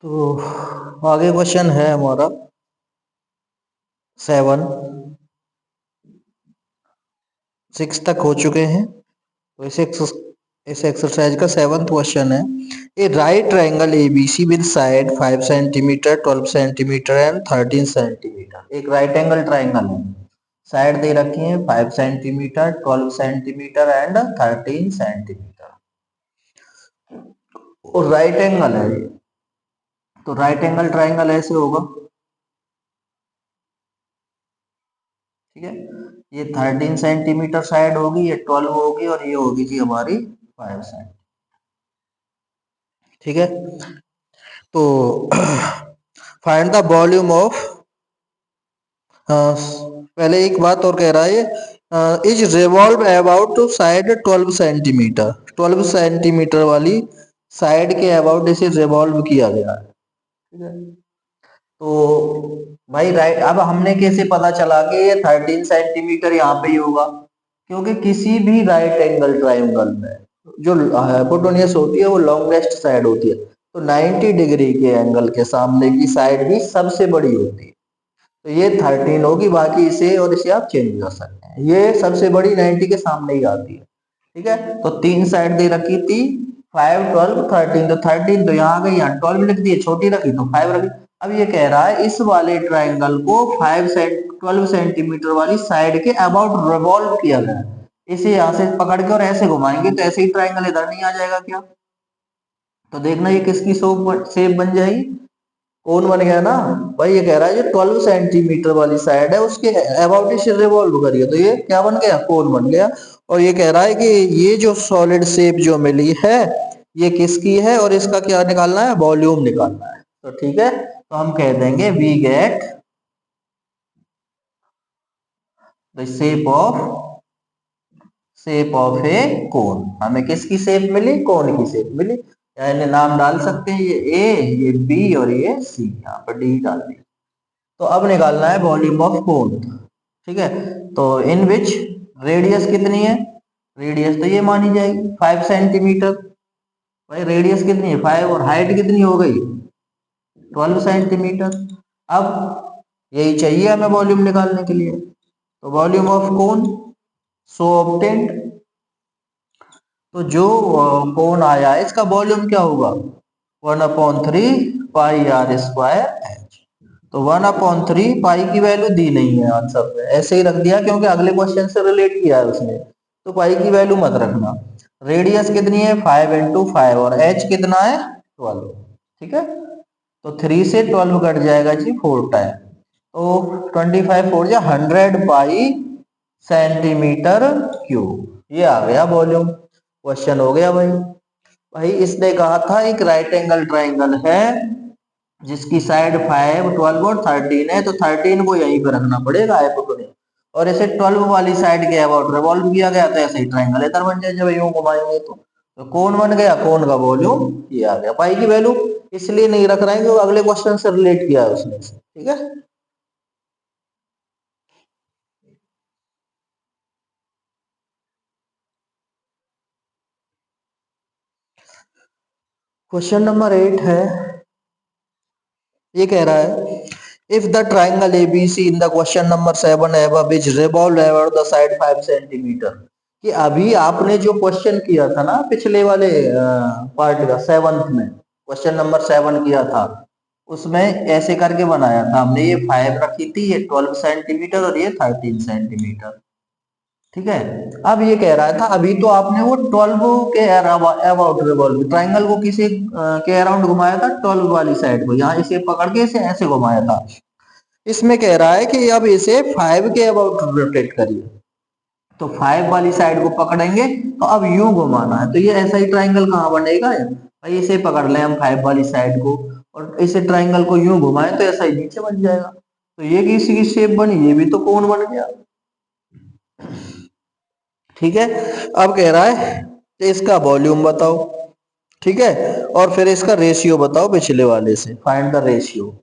तो आगे क्वेश्चन है हमारा 7, 6 तक हो चुके हैं। तो इस एक्सरसाइज का 7th क्वेश्चन है, a right triangle ABC with side 5 centimetre 12 centimetre and 13 centimetre. एक राइट एंगल ट्रायंगल है, साइड दे रखी है 5 सेंटीमीटर 12 सेंटीमीटर एंड 13 सेंटीमीटर और राइट एंगल है। तो राइट एंगल ट्रायंगल ऐसे होगा, ठीक है। ये 13 सेंटीमीटर साइड होगी, ये 12 होगी और ये होगी जी हमारी 5 सेंटीमीटर, ठीक है। तो फाइंड द वॉल्यूम ऑफ, पहले एक बात और कह रहा है, is revolve about to side 12 centimetre, 12 centimetre वाली साइड के अबाउट इसे रिवॉल्व किया गया है, ठीक है। तो भाई राइट, अब हमने कैसे पता चला कि ये 13 सेंटीमीटर यहाँ पे ही होगा, क्योंकि किसी भी राइट एंगल ट्रायंगल में जो हाइपोटेन्यूज होती है वो लॉन्गेस्ट साइड होती है। तो 90 डिग्री के एंगल के सामने की साइड भी सबसे बड़ी होती है। तो ये 13 होगी, बाकी इसे और इसे आप चेंज कर सकते हैं। ये सबसे बड़ी 90 के सामने ही आती है, ठीक है। तो 3 साइड दे रखी थी 5 12 13, तो 13 तो यहाँ आ गई, यहाँ 12 लिख दिए, छोटी रखी तो 5 रखी। अब ये कह रहा है इस वाले ट्राइंगल को 12 सेंटीमीटर वाली साइड के अबाउट रिवॉल्व किया गया। इसे यहाँ से पकड़ के और ऐसे घुमाएंगे तो ऐसे ही ट्राइंगल इधर नहीं आ जाएगा क्या? तो देखना ये किसकी शेप बन जाएगी, कोन बन गया ना भाई। ये कह रहा है जो 12 सेंटीमीटर वाली साइड है उसके अबाउट इसे रिवॉल्व करिए, तो ये क्या बन गया, कोन बन गया। और ये कह रहा है कि ये जो सॉलिड शेप जो मिली है ये किसकी है और इसका क्या निकालना है, वॉल्यूम निकालना है। तो ठीक है, तो हम कह देंगे we get the shape of a cone. हमें किसकी शेप मिली, कोन की शेप मिली। यानी नाम डाल सकते हैं, ये ए, ये बी और ये सी, यहाँ पर डी डाल दिया। तो अब निकालना है वॉल्यूम ऑफ कोन, ठीक है। तो इन विच रेडियस कितनी है, रेडियस तो ये मानी जाएगी 5 सेंटीमीटर। भाई रेडियस कितनी है 5 और हाइट कितनी हो गई 12 सेंटीमीटर। अब यही चाहिए हमें वॉल्यूम निकालने के लिए। तो volume of cone so obtained, तो जो कोन आया है इसका वॉल्यूम क्या होगा 1/3 पाई आर स्क्वायर एच। तो 1/3 पाई की वैल्यू दी नहीं है आंसर में, ऐसे ही रख दिया क्योंकि अगले क्वेश्चन से रिलेट किया है उसने। तो पाई की वैल्यू मत रखना। रेडियस कितनी है 5 × 5 और एच कितना है 12, ठीक है। तो 3 से 12 कट जाएगा जी 4 टाइम, तो 25 4 या 100 पाई सेंटीमीटर क्यूब। ये आ गया वॉल्यूम, क्वेश्चन हो गया भाई। भाई इसने कहा था एक राइट एंगल ट्राइंगल है जिसकी साइड 5 12 और 13 है, तो 13 को यहीं पे रखना पड़ेगा हाइपोटेन्यूज, और इसे 12 वाली साइड के अबाउट रिवॉल्व किया गया, तो ऐसे ही ट्राइंगल इधर बन जाए जब यूं घुमाएंगे तो कौन बन गया, कौन का वॉल्यूम ये आ गया। पाई की वैल्यू इसलिए नहीं रख रहे हैं क्योंकि अगले क्वेश्चन से रिलेट किया है उसने, ठीक है। क्वेश्चन नंबर 8 है, ये कह रहा है if the triangle ABC in the question number 7 above is revolved around the side 5 centimetre. कि अभी आपने जो क्वेश्चन किया था ना पिछले वाले पार्ट का 7th में क्वेश्चन नंबर 7 किया था, उसमें ऐसे करके बनाया था हमने। ये 5 रखी थी, ये 12 सेंटीमीटर और ये 13 सेंटीमीटर, ठीक है। अब ये कह रहा था अभी तो आपने वो 12 के अबाउट रिवॉल्व ट्राइंगल को किसी के अराउंड घुमाया था 12 वाली साइड को, यहाँ इसे पकड़ के इसे ऐसे घुमाया था। इसमें कह रहा है कि अब इसे 5 के अबाउट रोटेट करिए, तो 5 वाली साइड को पकड़ेंगे तो अब यूं घुमाना है, तो ये ऐसा ही ट्राइंगल कहाँ बनेगा भाई, इसे पकड़ लें हम 5 वाली साइड को और इसे ट्राइंगल को यूं घुमाएं तो ऐसा ही नीचे बन जाएगा। तो ये किसी की शेप बनी, ये भी तो कोन बन गया, ठीक है। अब कह रहा है कि इसका वॉल्यूम बताओ, ठीक है, और फिर इसका रेशियो बताओ पिछले वाले से, फाइंड द रेशियो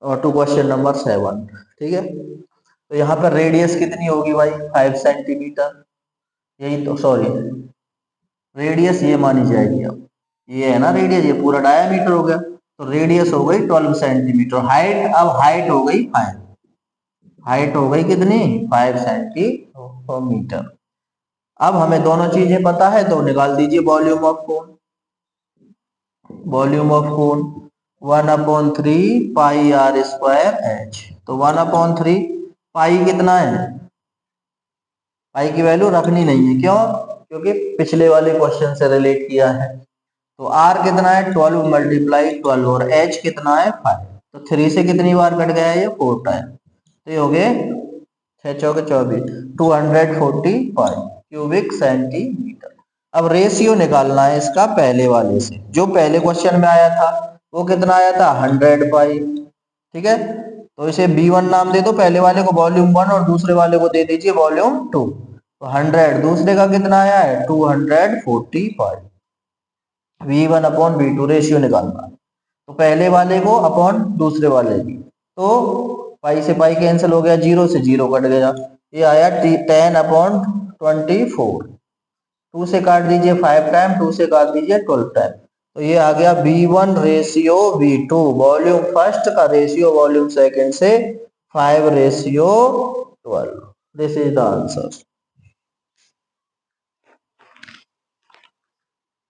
और टू क्वेश्चन नंबर 7, ठीक है। तो यहाँ पर रेडियस कितनी होगी भाई 5 सेंटीमीटर, यही तो, सॉरी रेडियस ये मानी जाएगी। अब ये है ना रेडियस, ये पूरा डायामीटर हो गया, तो रेडियस हो गई 12 सेंटीमीटर। हाइट, अब हाइट हो गई 5, हाइट हो गई कितनी 5 सेंटीमीटर। अब हमें दोनों चीजें पता है तो निकाल दीजिए volume of cone. Volume of cone 1/3 pi r square h. तो 1/3 पाई कितना है, पाई की वैल्यू रखनी नहीं है, क्यों, क्योंकि पिछले वाले क्वेश्चन से रिलेट किया है। तो आर कितना है 12 मल्टीप्लाई 12 और एच कितना है 5। तो 3 से कितनी बार कट गया ये 4 टाइम। तो ये हो गए 6 चौके 24, 245 क्यूबिक सेंटीमीटर। अब रेशियो निकालना है इसका पहले वाले से, जो पहले क्वेश्चन में आया था वो कितना आया था 100 पाई। ठीक है, तो इसे B1 नाम दे दो, पहले वाले को वॉल्यूम 1 और दूसरे वाले को दे दीजिए वॉल्यूम 2। तो 100 दूसरे का कितना आया है 245। V1/V2 रेशियो निकालना है, तो पहले वाले को अपॉन दूसरे वाले की। तो पाई से पाई कैंसिल हो गया, 0 से 0 कट गया, ये आया 10/24। 2 से काट दीजिए 5 टाइम, 2 से काट दीजिए 12 टाइम। तो ये आ गया V1 ratio V2, volume first का रेशियो वॉल्यूम सेकंड से 5/12। This is the answer.